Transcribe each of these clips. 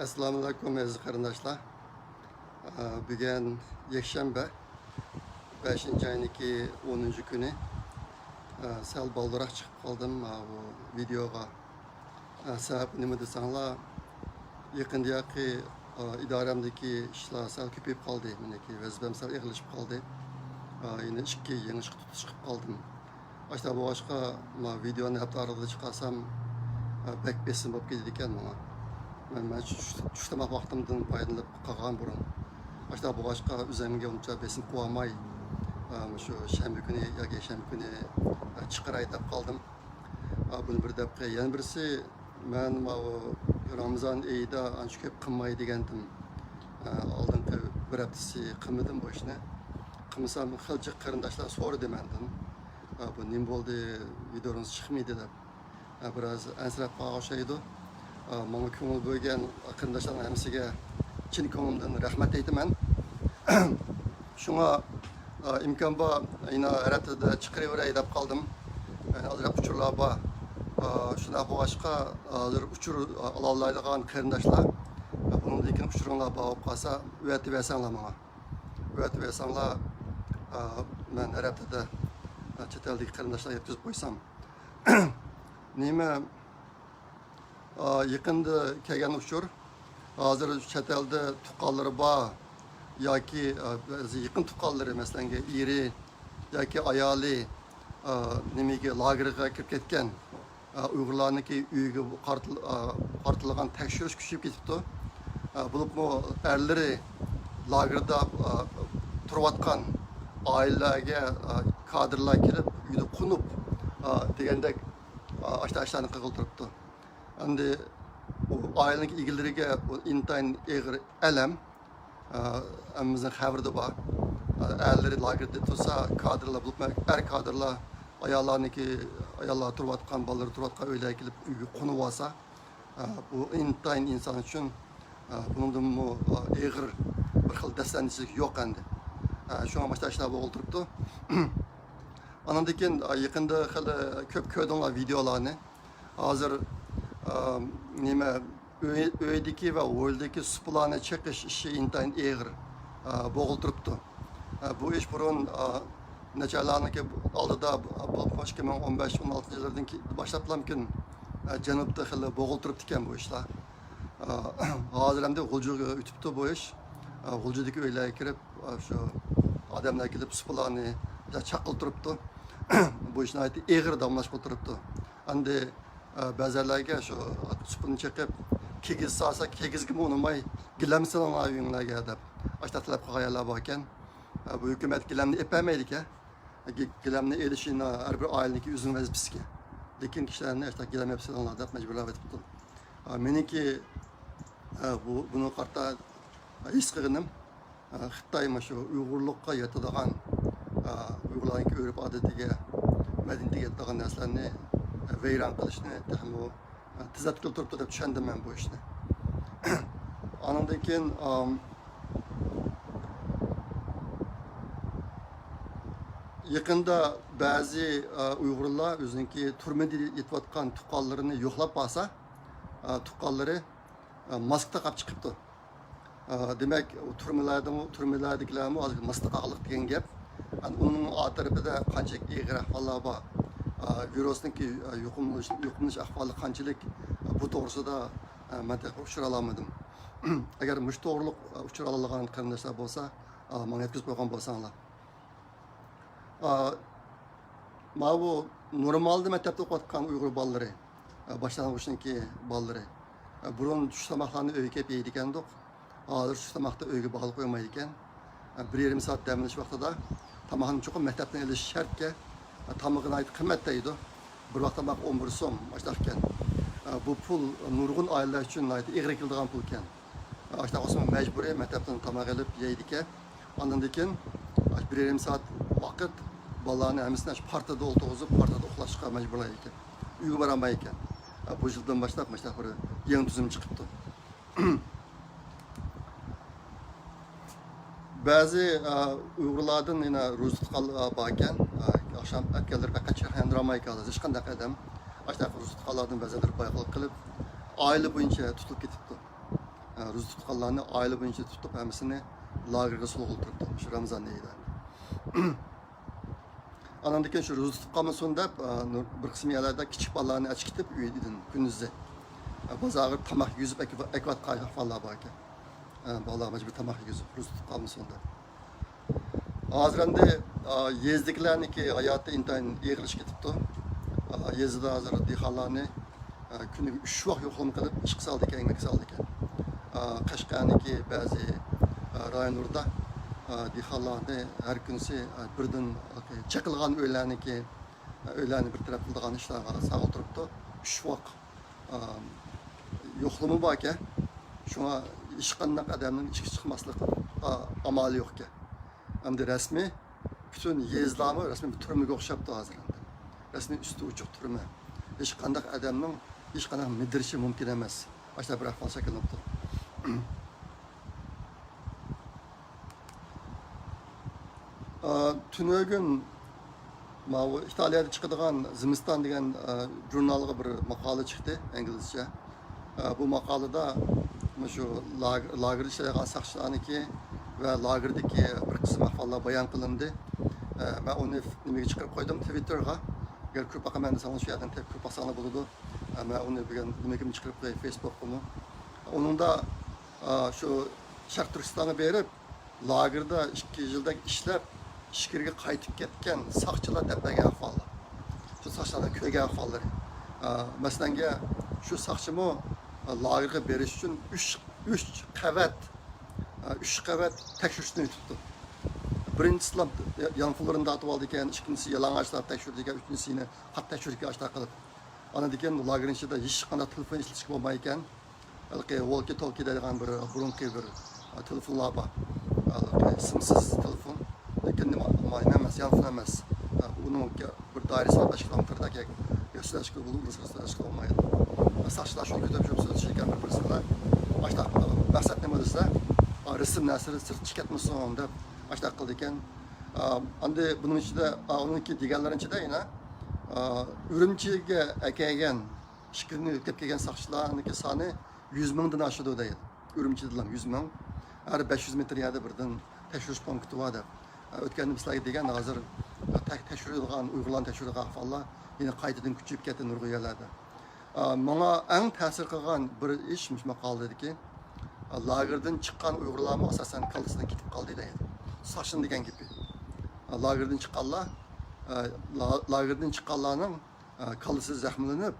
Assalamu alaikum aziz qarindoshlar. Bugun yakshanba 5-oyning 10-kuni. Sal baldıroq chiqib qoldim bu videoga. Sababi nima desanglar, yaqindagi idoramdagi ishlar sal ko'payib qoldi. Meniki vazifam sal eg'ilishib qoldi. Yana ikki yangi ish chiqib qoldim. Ashta bu boshqa videoni hafta orada chiqarsam bek besim bo'lib ketadi ekan menga. Ben tushtamak vaqtimdan foydalanib qolgan burun. Başta bu başqa o'zimga uncha besim qo'yamay, shu shanba kuni yoki shanba kuni chiqaray deb qoldim. Buni bir deb yana birisi men Ramazon oyida ancha ko'p qilmay degandim. Oldingi bir haftasi qilmadim bu ishni. Qilmasam xilchi qarindoshlar so'radi mendan. Bu nima bo'ldi, videongiz chiqmaydi deb. Biraz ansirab qolgan o'xshaydi. Bana ko'ngil bo'lgan qarindoshlarning hammasiga chin ko'nglimdan rahmat aytaman. Shunga imkon bor, yana aratada chiqaraveray deb qoldim. Hozir uchurlar bor. Shuna boshqa hozir uchur ola oladigan qarindoshlar, bundan keyin uchuringlar bo'lib qolsa, o'yatib bersanglar menga. O'yatib bersanglar, men aratada chet eldagi qarindoshlarga yetkazib qo'ysam. Nima yaqında kelgan uchur, hozir chet elda tuqqanlari bor yoki yaqin tuqqanlari, masalan, eri yoki ayoli nimaga lagerga kirib ketgan Uyg'urlarniki uyiga qartilgan tekshirish kuchayib ketibdi. Bo'libmi erlari lagerda turayotgan oilalarga kadrlar kirib uyda qo'nib degandek ashtalarni qilib turibdi. Endi ailenin ilgileriga intayin ağır elem, emimizin xabarida bor. Erleri lagerda tursa, kadrlar bulup kadrlar ayollar turayotgan, bolalar turayotgan uylarga kelib uyga qo'nib olsa, bu intayin inson uchun bundan ağır bir xil dastlanichilik yo'q endi. Shunga boshqa bo'lib turibdi. Andan keyin yaqinda ko'p ko'rdinglar videolarni. Hozir nima uydagi va o'ldagi supularni chiqish ishi intayin og'ir bo'lib turibdi. Bu ish burun nechalarniki oldida 2015-16 yillardan boshlab mumkin janubda xili bo'lib turibdi ekan bu ishlar. Hozir ham G'uljuga o'tibdi bu ish. G'uljudagi uylarga kirib shu odamlar kelib supularni chaqil turibdi. Bu ishni og'ir damlashib turibdi. Endi ba'zilarga shu supuni chiqib kegiz salsa kegizga unamay gilamsan uyinglarga deb ashtatlab qilganlar bor ekan. Bu hukumat gilamni epamaydi ekan. Gilamni elishini har bir oilaniki o'zining vazifasiga. Lekin kishilarni ashta gilam yapsanlar deb majburlab etibdi. Meniki buni qarta his qilganim Xitoy shu Uyg'urlikqa yetadigan Uyg'urlarning o'rib odatiga madaniyatiga yetadigan narsalarni vayron qilishni tizatqil turibdi deb tushundim men bu ishni. Andan keyin yaqinda ba'zi Uyg'urlar o'ziniki turmada yetayotgan tuqqanlarini yo'qlab olsa, tuqqanlari Moskvada qolib chiqibdi. Demak, turmalardagilarmi hozir mastaqaliq degan gap. Uning atrofida qancha og'ir ahvollar bor. Virusniki yuqumlanish ahvoli qanchalik bu to'g'risida men uchura olmadim. Agar mush to'g'riliq uchura oladigan qarindoshlar bo'lsa, menga yetkazib qo'ygan bo'lsanglar. Bu normalda maktabda o'qiyotgan Uyg'ur bolalari, boshlang'ichniki bolalari burun tushtamoqlarni uyga kelib yeydi ekandik. Hozir tushtamoqda uyga bog'lab qo'ymaydi ekan. 1,5 soat damlash vaqtida tomoqni cho'qib maktabdan elish shartga tamog'ini aytib qimmatlaydi. Bir vaqtda 11 so'm boshlarkan. Bu pul nurg'un oilalar uchun og'ir keladigan pul ekan. Ashta o'sma majburiy maktabdan tamoq olib yeydi ekan. Ondan keyin 1,5 soat vaqt bolalarni hammasini partada o'tirg'izib, partada uxlashga majburlaydi ekan. Uyga borolmay ekan. Bu yildan boshlab bir yangi tuzum chiqibdi. Ba'zi Uyg'urlardan yana ro'za tutganlar bor ekan. Akşam etkenler pek çarhandıramay kaldı. Hiç kandak adam. Açta ro'za tutganlardan ba'zilar bayqilib qilib, oila bo'yicha tutulib ketibdi. ro'za tutganlarni oila bo'yicha tutib hammasini lagerga so'g'iltiribdi shu Ramazon oyida. Andan keyin shu ro'za tutib qolmasin deb bir qism yerlarda kichik bolalarni achkitib uydan kunduzi bozorga tomoq yuzib ekvatgan ahvollar bor ekan. Bolalar majbur tomoq yuzib ro'za tutib qolmasin deb. Hozir endi yezdikilarniki hayotda intayin yig'ilish ketibdi. Yezda hozir dehqonlarni kuniga 3 vaqt yo'qlama qilib ish qildi ekan, yemak qildi ekan. Qashqarniki ba'zi rayonlarda dehqonlarni har kunsi birdan chaqilgan uylarniki uylarni bir taraf qiladigan ishlarga saqlab turibdi. 3 vaqt yo'qlama bor ekan. Shunga ish qanday odamning ichki chiqmaslik amali yo'q ekan. Hamda rasmiy bütün yezlarni rasmiy bir turmaga o'xshabdi hozir. Rasmiy usti uchuq turma. Hech qanday odamning hech qanday midirishi mumkin emas. Başta bir ahval shakllanibdi. Tünögün İtalya'da çıkadigan Zimiston degan jurnalga bir maqola chiqdi inglizcha. Bu maqolada shu lager ishlaydigan saqchilarniki va lagerdagi bir qism ahvollar bayon qilindi. Men uni nimaga chiqarib qo'ydim Twitterga. Agar ko'p aqaman desam shu yerdan ko'p aqsana bo'ladi. Men uni bugun nimaga chiqarib qo'yay Facebook'ga. Onunda şu Sharq Turkistonga berib lagerda 2 yilda ishlab ishkirga qaytib ketgan saqchilar depaga ahvollar. Shu saqchilar ko'ygan ahvollar. Masalanga shu saqchimi lagerga berish uchun 3 qavat tekshirishni tutdi. Birinchisi yanfularini tatib oldi ekan, ikkinchisi yalang'ochlab tekshirdi ekan, uchinchisini xat tekshirishga ashta qilib. Ana degan lagerning ichida hech qanday telefon ishlashga bo'lmay ekan. Walkie talkie degan bir burunqi bir telefonlar bor. Simsiz telefon. Lekin nima emas, yanfun emas. Uning bir doirasida tashkilotlardagi yo'slashga bo'lib olmaydi. Saqchilar shuni ko'tarib so'zlash ekan bir-birsida. Başta maqsad nima desa, resim nasri sirtib ketmasin deb başta qildi ekan. Endi buning ichida uniki deganlar ichida yana Urumchiga kelgan ishkirni o'tkazib kelgan saqchilarning soni 100 mingdan oshadi deydi. Urumchidan 100 ming. Har 500 metr yerda birdan tekshirish punkti bor deb. O'tganni bizlarga degan hozir tekshirilgan Uyg'urlarni tekshirgan ahvollar yana qaytadan kuchayib ketdi nurg'u yerlarda. Menga eng ta'sir qilgan bir ish maqoladaki lagerdan chiqqan Uyg'urlarni asosan kalisidan ketib qoldi deydi. Saqchin degan gapi. Lagerdan chiqqanlarning kalisi zaxmlanib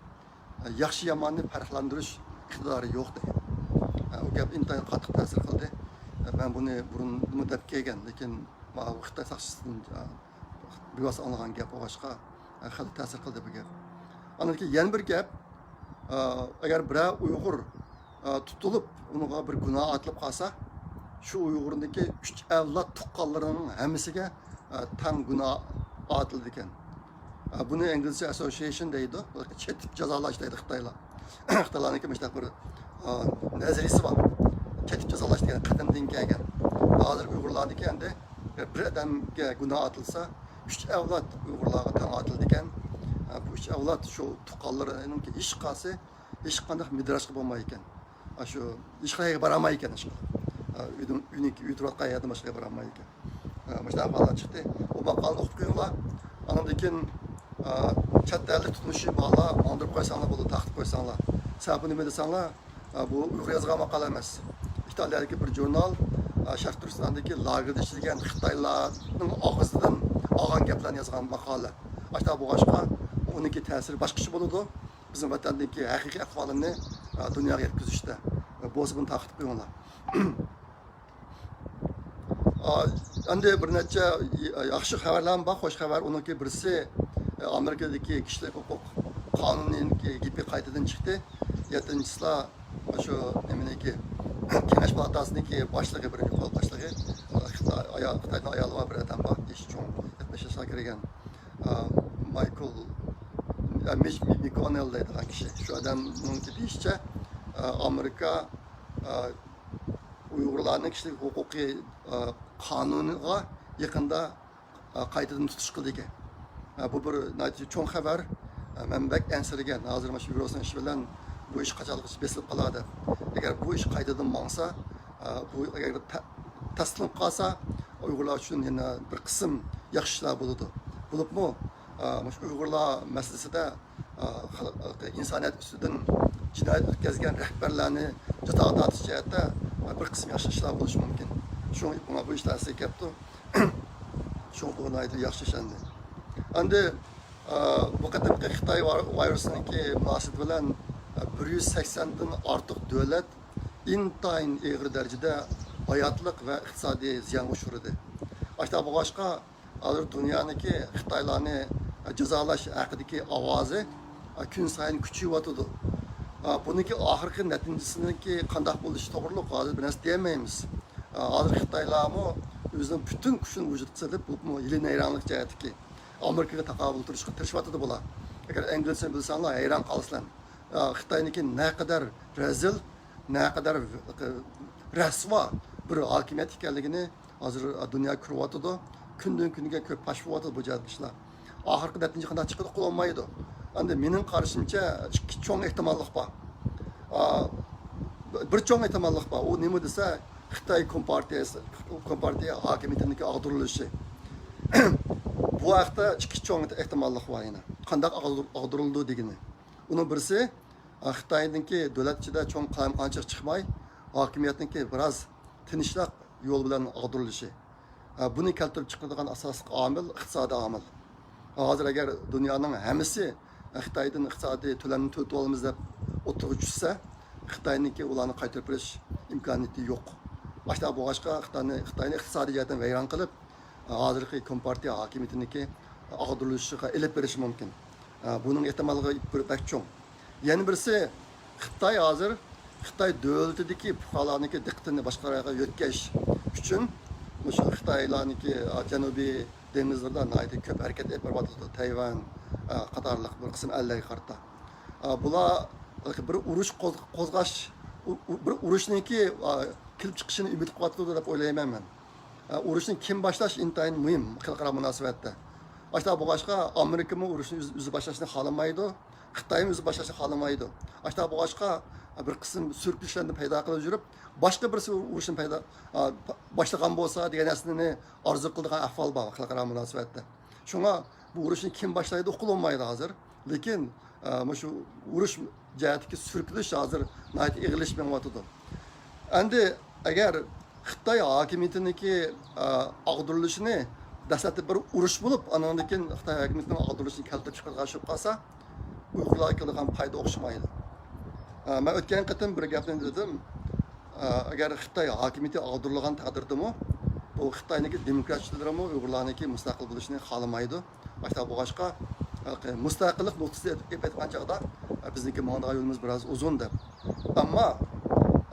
yaxshi yomonni farqlantirish iqtidori yo'q deydi. O gap intayin qattiq ta'sir qildi. Ben bunu burun deb kelgan, lekin Xitoy saqchisidan bevos olgan gap boshqa xil ta'sir qildi bu gap. Ana yana bir gap, agar biror Uyg'ur tutilib, unga bir gunoh atilib qolsa, shu Uyg'urniki 3 avlod tuqqanlarining hammasiga tang gunoh atildi ekan. Buni İngilizce Association deydi, chetib jazolash deydi Xitoylar. Xitoylarniki mustaq bir nazariyasi bor. Chetib jazolash degan qadimdan kelgan. Hozir Uyg'urlarniki endi bir odamga gunoh atilsa, 3 avlod Uyg'urlarga tang atildi ekan. Bu 3 avlod shu tuqqanlarining ish qilsa, hech qanday midrashga bo'lmay ekan. Shu ish qayerga boramay ekan ish. Uy turadigan yerda boshqa boramay ekan. Mana ahvollar chiqdi. Bu maqolani o'qib ko'ringlar. Andan keyin chet ellik tutmushi bolalar ondirib qo'ysanglar bo'ladi, taqib qo'ysanglar. Sababi nima desanglar, bu Uyg'ur yozgan maqola emas. İtalya'daki bir jurnal Sharq Turkistondagi lagerda ishlagan Xitoylarning og'zidan olgan gaplarni yozgan maqola. Başta bu boshqa, uniki ta'siri boshqacha bo'ladi. Bizim vatandagi haqiqiy ahvolini dunyoga yetkazishda. Bo'lsa buni taqib qo'yinglar. Endi bir necha yaxshi xabarlar bor, xo'sh xabar. Uniki birisi Amerikadagi kishilik huquq qonunining gapi qaytadan chiqdi. 7-chislar shu nimaniki Kengash palatasiniki boshlig'i birinchi qo'l boshlig'i Xitoyning ayoli bir odam bor, ish uchun 70 yoshga kirgan Michael McConnell deydigan kishi. Shu odamning deyishicha Amerika Uyg'urlarning kishilik huquqiy qonuniga yaqinda qaytadan tutish qildi ekan. Bu bir cho'ng xabar. Men bak ansirgan. Hozir mana shu virusning ishi bilan bu iş qachongacha besilib qoladi. Agar bu ish qaytadan mangsa, bu agar taslim qolsa, Uyg'urlar uchun yana bir qism yaxshi ishlar bo'ladi. Bo'libmi, Uyg'urlar masalasida insoniyat ustidan jinoyat o'tkazgan rahbarlarni jazoga tortish jihatda bir qism yaxshi ishlar bo'lishi mumkin. Shunga bu ishlar sekapti. Shunga yaxshi ishandi. Endi bu qadimgi Xitoy virusiniki munosabati bilan 180 dan ortiq davlat intayin og'ir darajada hayotlik va iqtisodiy ziyon uchradi. Ashta boshqa hozir dunyoniki Xitoylarni jazolash haqidagi ovozi kun sayin kuchayyotdi. Buniki oxirgi natijasiniki qanday bo'lishi to'g'riliq hozir bir narsa demaymiz. Hozir Xitoylarmi o'zining butun kuchini vujudga solib, bu yili nayronlik jihatiki Amerikaga taqobil turishga tirishayotdi bular. Agar inglizcha bilsanglar hayron qolasizlar. Xitoyniki naqadar razil, naqadar rasvo bir hokimiyat ekanligini hozir dunyo ko'ryapti. Kundan kunga ko'p pashvoyapti bu ishlar. Oxirgi natija qanday chiqadi qilolmaydi. Endi mening qarashimcha ikki cho'ng ehtimollik bor. Bir cho'ng ehtimollik bor. U nima desa, Xitoy kompartiya hokimiyatiniki ag'dirilishi. Bu haqda ikki cho'ng ehtimollik bor yana. Qanday ag'dirildi degani. Uning birisi Xitoyniki davlat ichida cho'ng qalamqonchiq chiqmay, hokimiyatniki biroz tinchlik yo'l bilan ag'dirilishi. Buni keltirib chiqaradigan asosiy omil iqtisodiy omil. Hozir agar dunyoning hammasi Xitoydan iqtisodiy to'lamni to'tib olamiz deb o'tirib tushsa, Xitoyniki ularni qaytarib berish imkoniyati yo'q. Boshqa boshqa Xitoyni iqtisodiy jihatdan vayron qilib, hozirgi kompartiya hokimiyatiniki ag'dirilishiga elib berishi mumkin. Buning ehtimoli bir cho'ng. Yana birisi Xitoy hozir Xitoy davlatidagi fuqarolarniki diqqatini boshqa yoqqa yo'tkazish uchun o'sha Xitoylarniki janubiy dengizlarda ko'p harakat olib boryapti. Tayvan qatorliq bir qism ellarga qarata. Bular bir urush qo'zg'ash, bir urushniki kelib chiqishini umid qilyapti deb o'ylayman men. Urushni kim boshlash intayin muhim xalqaro munosabatda. Boshqa Amerikami urushni o'zi boshlashni xohlamaydi, Xitoy o'zi boshlashni xohlamaydi. Boshqa bir qism surkishlarni paydo qilib yurib, boshqa birisi urushni boshlagan bo'lsa degan narsani orzu qiladigan ahvol bor xalqaro munosabatda. Shunga bu urushni kim boshlaydi uqilolmaydi hozir. Lekin shu urush jihatdagi surkilish hozir ig'ilish bilan o'tadi. Endi agar Xitoy hokimiyatiniki ag'dirilishini dastlabki bir urush bo'lib, andan keyin Xitoy hokimiyatining ag'dirilishini keltirib chiqargan shu qolsa, Uyg'urlarga qilgan foyda o'xshamaydi. Men o'tgan qatim bir gapni dedim. Agar Xitoy hokimiyati ag'dirilgan taqdirdami, bu Xitoyniki demokratchilarimi Uyg'urlarniki mustaqil bo'lishini xohlamaydi. Boshqa mustaqillik nuqtasiga yetib aytgan chog'da bizniki ma'noda yo'limiz biroz uzun deb. Ammo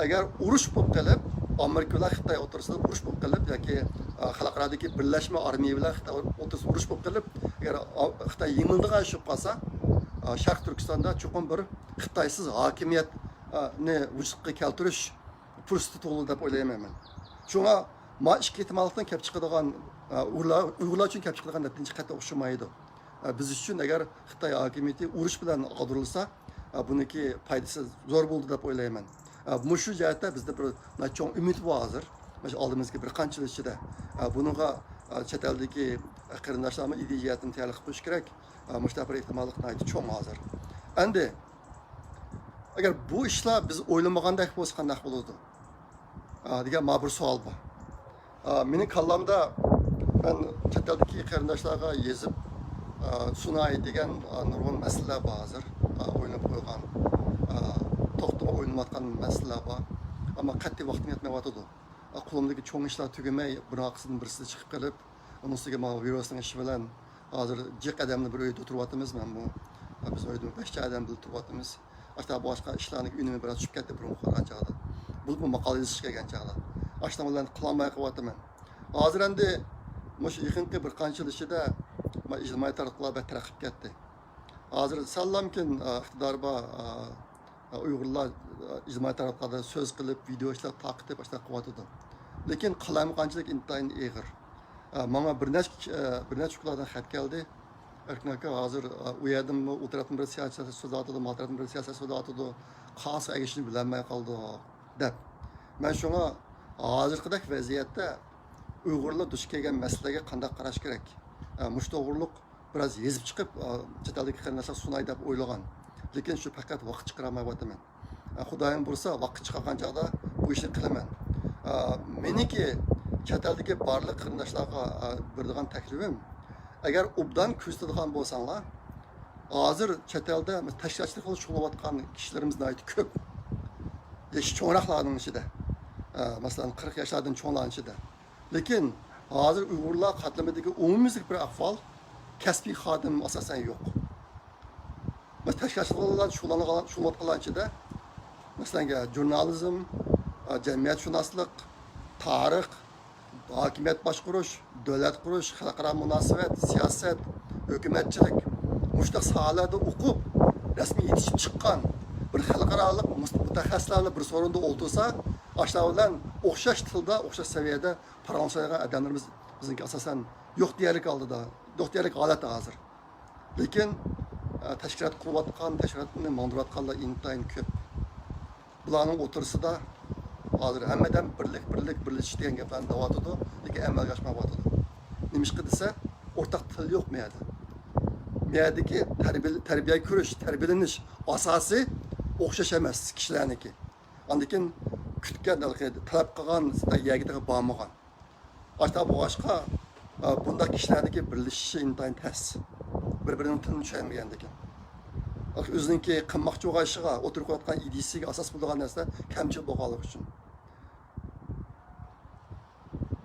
agar urush bo'lib qolib, Amerikalar Xitoy o'rtasida urush bo'lib qolib yoki xalqarodagi birlashma armiya bilan Xitoy o'rtasida urush bo'lib qolib, agar Xitoy yengildigan shu qolsa, Sharq Turkistonda cho'qim bir Xitoysiz hokimiyatni vujudga keltirish fursati tug'ildi deb o'ylayman men. Shunga ikki ehtimollikdan kelib chiqadigan Uyg'urlar uchun kelib chiqadigan natija qat'iy o'xshamaydi. Biz uchun agar Xitoy hokimiyati urush bilan ag'dirilsa, buniki foydasi zo'r bo'ldi deb o'ylayman. Shu jihatda bizda bir cho'ng umid bor hozir. Mana oldimizga bir qancha yil ichida bunga chet eldagi qarindoshlarni ideyasini tayyor qilish kerak. Mushtabir ehtimollik cho'ng hozir. Endi agar bu ishlar biz o'ylamagandek bo'lsa qanday bo'ladi? Degan bir savol bor. Mening kallamda ben chet eldagi qarindoshlarga yezib sunay degan nurg'un masalalar bor hozir. O'ylab qo'ygan, to'xtab o'ylanayotgan masalalar bor. Ammo qat'iy vaqtim yetmayotdi. Qo'limdagi cho'ng ishlar tugamay, biroqsidan birisi chiqib qolib, uning ustiga virusning ishi bilan hozir jiq odamni bir uyda o'tiryapmiz. Men bu biz uyda 5 odam bilan o'tiryapmiz. Boshqa ishlarning unumi biroz tushib ketdi burun qolgan chog'da. Bu maqola yozish kelgan chog'da. Ashtam bilan qilolmay qo'yaman. Hozir endi shu yaqinqi bir qancha yil ichida ijtimoiy tarmoqlar tarqib ketdi. Hozir sallamkin iqtidor bor Uyg'urlar ijtimoiy tarmoqlarda so'z qilib, video ishlar taqib boshqa qilyapti. Lekin qalamqonchilik intayin og'ir. Menga bir necha kunlardan xat keldi. Erkin aka hozir u yerdan o'tirib bir siyosat so'zlayotdi, bir siyosat so'zlayotdi. qaysi agishini bilolmay qoldik deb. Men shunga hozirgidek vaziyatda Uyg'urlar duch kelgan masalaga qanday qarash kerak? Mush to'g'riliq biraz yezib chiqib, chet eldagi qarindoshlar sunay deb o'ylagan. Lekin shu faqat vaqt chiqarmayapman. Xudoyim bo'lsa, vaqt chiqargan chog'da bu ishni qilaman. Meniki chet eldagi barliq qarindoshlarga beradigan taklifim, agar obdan ko'rsatadigan bo'lsanglar, hozir chet elda tashkilotchilik qilib shug'ullanayotgan kishilarimiz nihoyat ko'p. Yaşı çoğunluklarının içinde. Mesela 40 yaşlardan çoğunların içinde. Lakin hazır Uygurlar katlamadaki umumizlik bir ahval kesbi hadim asasen yok. Mesela teşkilatçılarla şulatkalan içinde mesela jurnalizm, cemiyet şunaslık, tarih, hakimiyet başkuruş, devlet kuruş, halkara münasebet, siyaset, hükümetçilik, müştak sahalarda okup resmi yetişip çıkan bir xalqarалық mutaxassislarla bir sorunda olduysa, aşağı bilan o'xshash tilda, o'xshash saviyada faransayaga adamlarimiz bizniki asosan yo'q deyarlik oldida, yo'q deyarlik holatda hozir. Lekin tashkilot qurayotgan, tashkilotni mandirayotganlar intayin ko'p. Bularning o'tirisida hozir hammadan birlashish degan gaplarni davatidi, lekin amalga oshmayapti. Nimishqa desa, o'rtaq til yo'q bu yerda. Bu yerdagi tarbiya ko'rish, tarbiyalanish asosi o'xshash emas kishilarniki. Ondan kutgan, talab qilgan yerga bormagan. Hatta bu boshqa bunday kishilarniki birlashishi intayin tez. Bir-birining tilini tushunmagandan keyin. O'ziniki qilmoqchi bo'lgan ishiga, o'tirib qo'yotgan ideyasiga asos bo'lgan narsa kamchilik bo'lganligi uchun.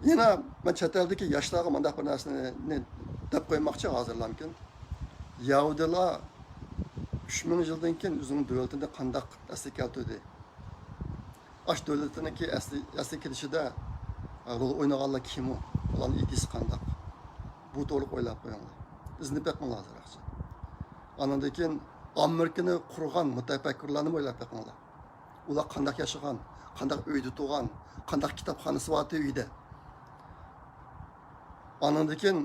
Yana men chet eldagi yoshlarga bunday bir narsani deb qo'ymoqchi hozirlamkin. Yahudilar 3000 yıldan keyin o'zining davlatida qandaq asli keltirdi. Ash davlatiniki asli kelishida rol o'ynaganlar kim u? Ularning idisi qandaq? Bu to'liq o'ylab qo'yinglar. Izni bekmanglar hozir. Andan keyin Amerikani qurgan mutafakkirlarni o'ylab qo'yinglar. Ular qandaq yashagan, qandaq uyda tug'an, qandaq kitobxonasi bor uyda. Andan keyin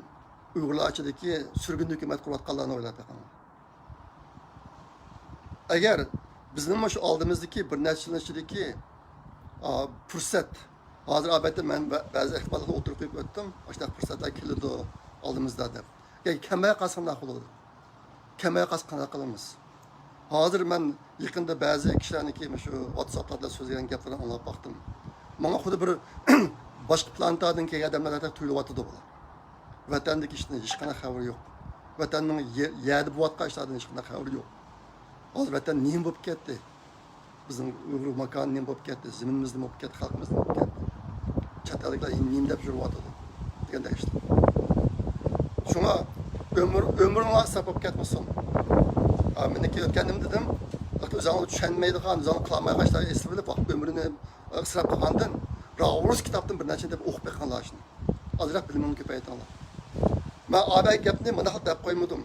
Uyg'urlar ichidagi surgun hukumat qurayotganlarni o'ylab qo'yinglar. Eğer bizim şu aldığımızdaki bir neçileştirdeki fırsat, hazır abette ben bazı ihtimalle oturup öttüm, işte fırsatlar kilidi aldığımızda da. Yani kemaya kalsın olur. Kemaya kalsın kalımız. Hazır ben yakında bazı kişilerin ki şu WhatsApp'larda sözleyen gaplarını anlayıp baktım. Bana kudu bir başka plantadın ki adamlar da tüylüvatı da olur. Vatandaki işten hiç kana haberi yok. Vatanın yerde bu vatka işlerden hiç kana haberi yok. Hazır vatan neyim bo'lib ketdi? Bizning Uyg'ur makon neyim bo'lib ketdi? Ziminimiz neyim bo'lib ketdi? Xalqimiz neyim bo'lib ketdi? Chet elliklar neyim deb yuryapti deganda işte. Shunga ömrüng asab bo'lib ketmasin. Meniki o'tgandim dedim. O'zingni tushunmaydigan, o'zingni qilolmaydigan ishlarga esib bilib, ömrünü isrof qilgandan Rus kitobdan bir narsa deb o'qib beqqanlar shuni. Ozroq bilimini ko'paytiringlar. Men abay gapni mana deb qo'ymadim.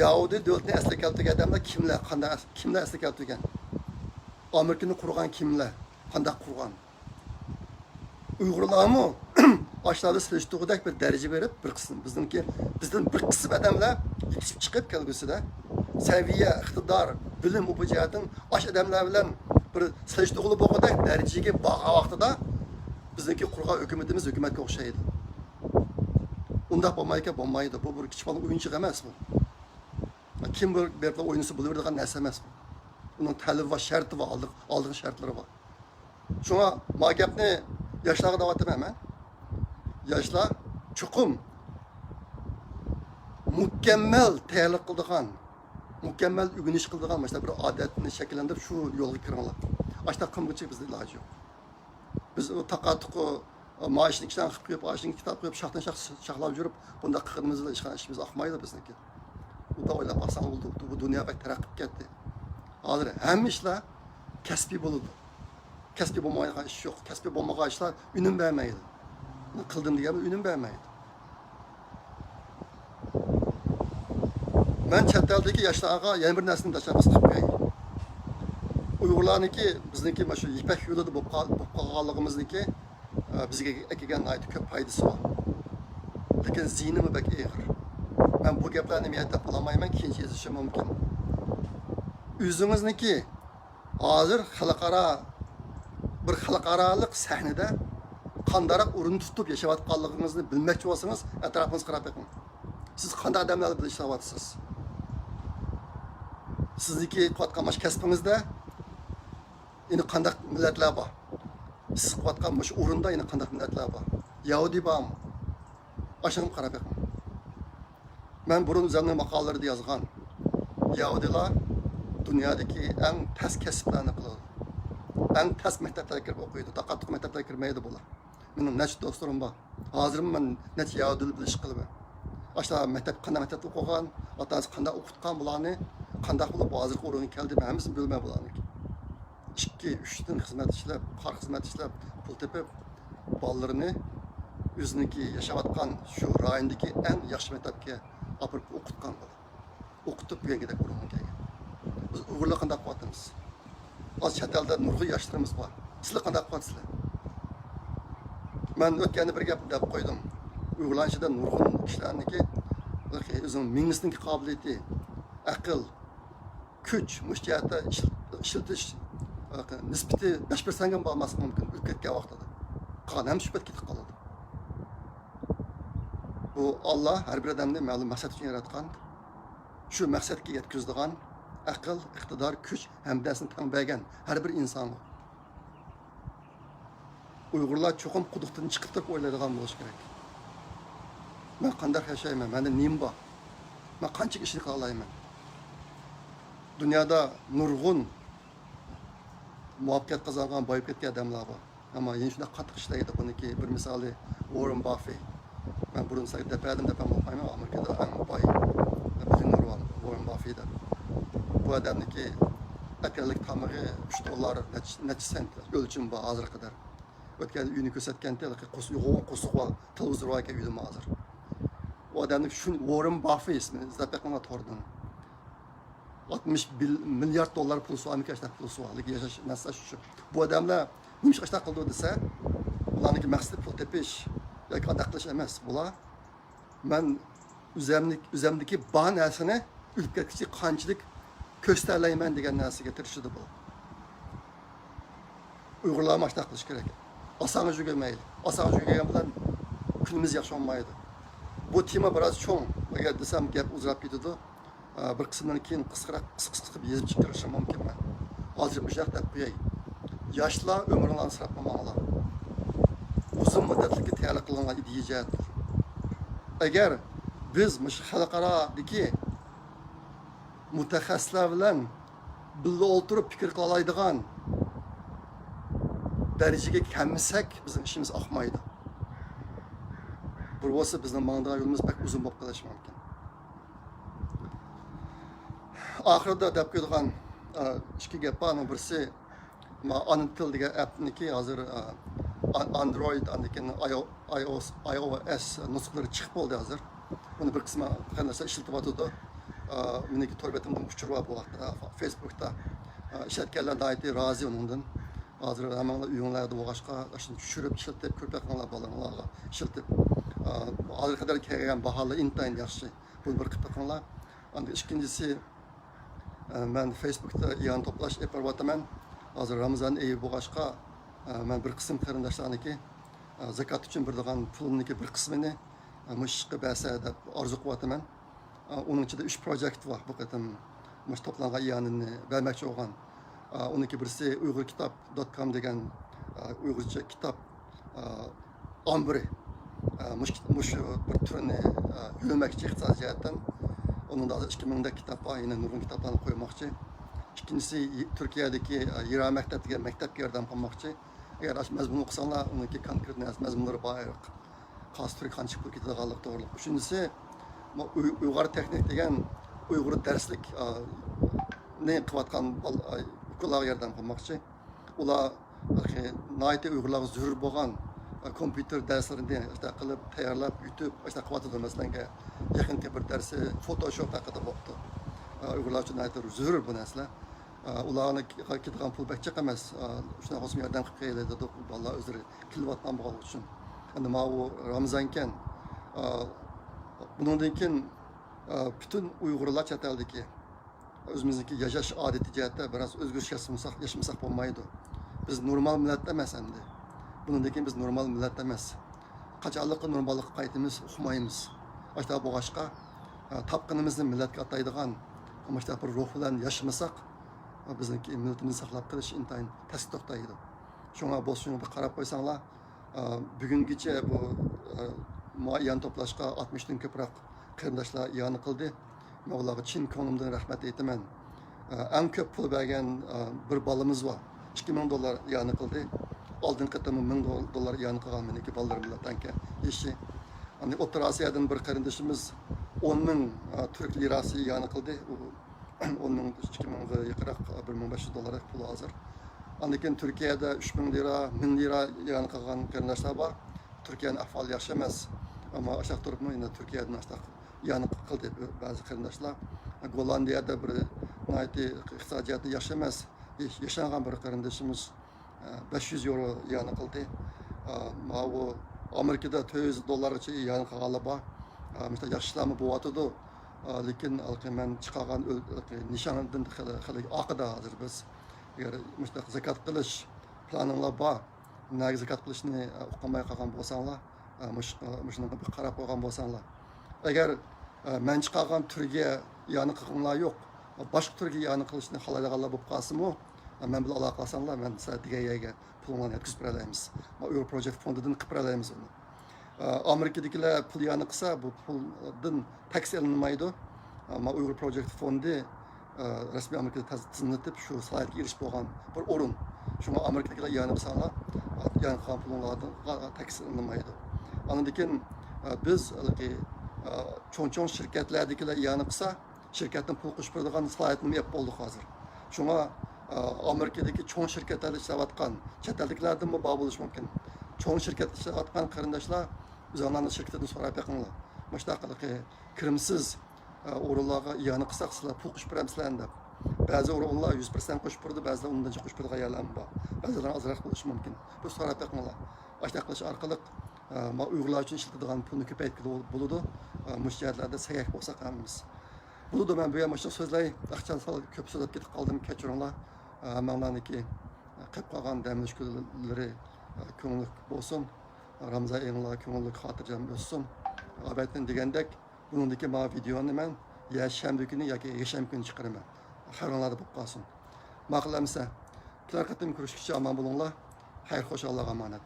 Yahudi devletini asli keltirgan adamlar kimlar, kimlar asli keltirgan? Amerikani qurgan kimlar, qanday qurgan? Uyg'urlarmi aşağıda sözlüğüdek bir derece verip bir kısım bizden bir kısım adamlar yetişip çıkıp kelgüsüde seviye, iktidar, bilim bu cihatın aş adamlar bilen bir sözlüğü boğadak dereceye bağa vaxtıda bizdeki kurgan hükümetimiz hükümetke okşaydı. Onda bombaydı. Bu bir küçük balık oyuncak emez bu. Kim bir oyuncusu buluverdiğin nerse emez bu. Bunun talibi var, şartı var, aldığın şartları var. Şuna magapni yaşlara davatim hemen. Yaşlar çukum mükemmel tayyorlik qildigan, mükemmel ügüniş qildigan mesela bir adetini şekillendirip şu yo'lga kiringlar. Ashta qilmoqchi bizda iloji yo'q. Biz o taqatuqi maaşını ishdan qilib qo'yib, maaşını kitob qo'yib, shaqdan shaqlab yurib, bunda qilganimizda hech qanday ishimiz oqmaydi bizniki. Bu da o'ylab baxsan bo'ldi. Bu dunyo bak taraqqiyot ketdi. Hozir hamma ishlar kasbiy bo'ladi. Kasbiy bo'lmagan ish yo'q. Kasbiy bo'lmagan ishlar unum bermaydi. Qildim deganimiz unum bermaydi. Ben chet eldagi yoshlarga yana bir narsani tashabbus qilib qo'yay. Uyg'urlarniki, bizniki mana shu ipak yo'lida bo'lib qolganligimizniki bizga kelgan ko'p foydasi bor. Lekin ziynimi bak og'ir. Ben bu gaplarni men aytib qolmayman, keyinchi yozishim mumkin. O'zingizniki Hozir bir xalqaroliq sahnada qandaroq o'rin tutib yashayotganligingizni bilmoqchi bo'lsangiz, atrofingizga qarab boqing. Siz qanday odamlar bilan ishlayapsiz? Sizniki qilayotgan mash kasbingizda endi qanday millatlar bor? Siz qilayotgan mash o'rinda endi qanday millatlar bor? Yahudi bormi? Aşağıma qarab boqing. Men burun o'zimning maqolalarda yozgan Yahudilar dunyodagi eng past kasblarni qiladi. Eng past maktablarga kirib o'qiydi. Taqatliq maktablarga kirmaydi bular. Mening necha do'stlarim bor. Hozir men necha Yahudi bilan ish qilaman. Aşağı qanday maktabda o'qigan, otasi qanday o'qitgan bularni, qanday qilib hozirgi o'ringa keldi, hammasini bilmay bularni. 2-3 yil xizmat ishlab, qor xizmat ishlab, pul tepib bolalarini o'ziniki yashayotgan shu rayondagi eng yaxshi maktabga olib o'qitgan bo'ldi. O'qitib yengida o'ringa kelgan. Biz Uyg'urlar qanday qilyapmiz? Az chet elda nurg'un yoshlarimiz bor. Sizlar qanday qilyapsizlar? Men o'tganda bir gap deb qo'ydim. Uyg'urlar ichida nurg'un kishilarniki o'zining minglisniki qobiliyati, aql, kuch, mushtiyatda ishlatish nisbati 5% ga bo'lmasi mumkin o'tib ketgan vaqtida. Qolgan ham shubhat ketib qoladi. Bu Allah her bir adamni ma'lum maqsad uchun yaratgan. Shu maqsadga yetkazadigan aql, iqtidor, kuch hamdasini tanlagan har bir inson. Uyg'urlar cho'qim quduqdan chiqib turib o'ylaydigan bo'lish kerak. Men qanday yashayman? Menda nima bor? Men qancha ishni qila olayman? Dunyoda nurg'un muvaffaqiyat qozongan, boyib ketgan odamlar bor. Ammo yana shunday qattiq ishlaydi. Buniki bir misoli Warren Buffett. Ben burun sayıda defalarım olmayayım ama Amerika'da en bay bilinir var Warren Buffett. Bu adamdaki etkerlik tamamı $3 neçə sent ölçüm var hazır kadar. Ötken ünü kösetken de yoğun kusuk var televizyon var ki üdüm hazır. O adamdaki şu Warren Buffett ismi zaten tordan. 60 milyar dolar pulusu Amerika'da pulusu var. Yaşaş mesela şu. Bu adamla nimiş kaçta kıldı dese, ulanıki maksat pul tepiş. Yoki adaqlash emas. Bular men o'zimdagi bor narsani ulib ketishga qanchalik ko'rsatalayman degan narsaga tirishdi bu. Uyg'urlar mashna qilish kerak. Oson jugamaydi. Oson jugagan bilan kunimiz yaxshi olmaydi. Bu tema biroz cho'ng. Agar desam gap uzrab ketadi. Bir qismdan keyin qisqaroq qisqa yezib chiqarishim mumkin men. Hozir bu yoqda qo'yay. Yoshlar umrini asrabmamanglar. Uzun müddetli tayyorlik qilingan ideyatdir. Agar biz xalqarodagi mutaxassislar bilan birga o'tirib fikr qila oladigan darajaga kelmasak, bizning ishimiz oqmaydi. Bu bo'lsa bizning mangda yo'limiz pek uzun bo'lib qolishi mumkin. Oxirida deb qo'ygan ikki gap bor. Birisi Antil degan appniki hozir Android, iOS nusxalari chiqib bo'ldi hozir. Buni bir qismi qanday ishlatyapti. Meniki torbetimdan uchirib bu vaqtda Facebookda ishlatganlar aytdi rozi undan. Hozir hammalar uyinglarda bo'lg'ashqa shuni tushirib ishlatib ko'paklar bolalarga ishlatib hozir qadar kelgan baholar intayin yaxshi. Buni bir qilib qo'yinglar. Endi ikkinchisi men Facebookda yan to'plash yapaman. Hozir Ramazon oyi bo'lg'ashqa men bir qism qarindoshlarniki zakot uchun beradigan pulimniki bir qismini mushqqa bersa deb orzu qilyapman. Uning ichida 3 projekt bor. Bu qatam mush to'plangan yanini bermoqchi bo'lgan. Uniki birisi uyg'urkitob.com degan uyg'urcha kitob ombiri. Mush bir turini yo'lmoqchi iqtisodiyotdan. Onun da 2000 da kitap var, yine nurg'un kitaplarni qo'ymoqchi. İkincisi Türkiye'deki Yira Mektep'te mektep yerden yapmakçı. Eğer mazmun okusanlar, onunki konkret mazmunları bayır. Kasturi kançık bu kitap aldık doğruluk. Üçüncüsü Uygur teknik degen Uygur derslik ne kıvatkan okullar yerden yapmakçı. Ola naite Uygurlar zürür boğan kompüter derslerinde işte kılıp tayarlap YouTube işte kıvatıdır mesela yakın bir dersi Photoshop hakkında baktı. Uygurlar için naite zürür bu nesle. Ularni ketgan pul bakcha emas. Shuna xosmi yordam qilib keladi deb vallahi o'zlari kilvatdan bo'lgani uchun. Endi mana bu Ramazon ekan. Bundan keyin bütün Uyg'urlar chet eldagi özümüzdeki yaşaş adeti cihette biraz özgür yaşamasak olmaydı. Biz normal millet emas endi. Bundan biz normal millet emas. Kaçarlıkı normallıkı kayıtımız okumayımız. İşte bu aşka tapkınımızı milletke ataydıgan ama işte bir ruh bilen yaşamasak bizimki milletimizi saklap kılış intayın test toktaydı. Şuna boşuna bir karab koysanlar bugünküce bu muayyan toplaşka 60'dan köprak kırındaşlar iyanı kıldı. Mevla'ya Çin konumdan rahmet eytimen. En köp pul vergen bir balımız var. $2000 iyanı kıldı. Aldın kıtımı $1000 iyanı kılgan meneki ballarımla tanke işi. Hani Orta Asya'dan bir kardeşimiz 10.000 Türk lirası iyanı kıldı. Onun 2000'e yakırak $1500 pulu hazır. Andikin Türkiye'de 3000 lira, 1000 lira iyanı kılgan kardeşler var. Türkiye'nin ahvali yaşamaz. Ama aşağı durupmu yine Türkiye'den aşağı iyanı kıldı bazı kardeşler. Gollandiya'da bir naiti iqtisodiyatı yaşamaz. Yaşanan bir kardeşimiz €500 iyanı kıldı. O Amerika'da $200 için iyanı kılgalı var. Mesela yaşlanma bu atıdı. Lekin men çıkargan nişanından akıda hazır biz. Eğer mesela zekat kılış planınla var. Nagi zekat kılışını okumaya kalkan bolsanlar, müşünün bir karab koygan bolsanlar. Eğer men çıkargan türge iyanı kılgınlar yok. Başka türge iyanı kılışını halaylaganlar bolup kalsın men bilan alaqalasanlar men sizlarga degan pullarni yetkazib beramiz. Euro Project fondidan qilib beramiz uni. Amerikadagilar pul iyanı qilsa bu puldan tax ilinmaydi. Ama Uyghur Project fondi resmi Amerika'da tizimletip şu salayetga erişip bo'lgan bir o'rin. Shunga Amerikadagilar iyanı qilsalar, iyanı qilgan pullardan tax ilinmaydi. Ondan keyin biz cho'ng shirkatlardagilar iyanı qilsa, shirkatdan pul qo'shib beradigan salayetni yap bo'ldik hozir. Shunga Amerika'daki çoğun şirketler işlevatkan, chet elliklerden mi bağ buluş mümkün. Çoğun şirket işlevatkan karındaşlar, biz onların şirketten sorayıp yakınlar. Baştaqılıqı kirimsiz orunlarga iyanı qısaq sizler pul qo'shib beramizlar deb. Ba'zi orunlar 100% qo'shib berdi, ba'zilar undan qo'shib bergan ayarlar bor. Ba'zilar azroq bo'lishi mumkin. Bu sorayıp yakınlar. Başta qilish orqali Uyg'urlar uchun ishlatadigan pulni ko'paytirib bo'ladi. Müşterilarda sayyak bo'lsa qamimiz. Bunu da ben bu yamaçta sözler, akçan sal köp sözler gidip kaldım keçironlar. Mənlarniki qıp qalğan dəmliş gülləri köngüllük bolsun. Ramazan ayında köngüllük xatircəm olsun. Abətən degəndək bunundakı ma videonu mən ya şənbə günü yoki yakshanba kuni chiqaraman. Xayrınlarda bo'lib qolsin. Ma'qullamsa, kelar qatim ko'rishguncha aman bo'linglar. Xayr, xo'sh, Allohga omonat.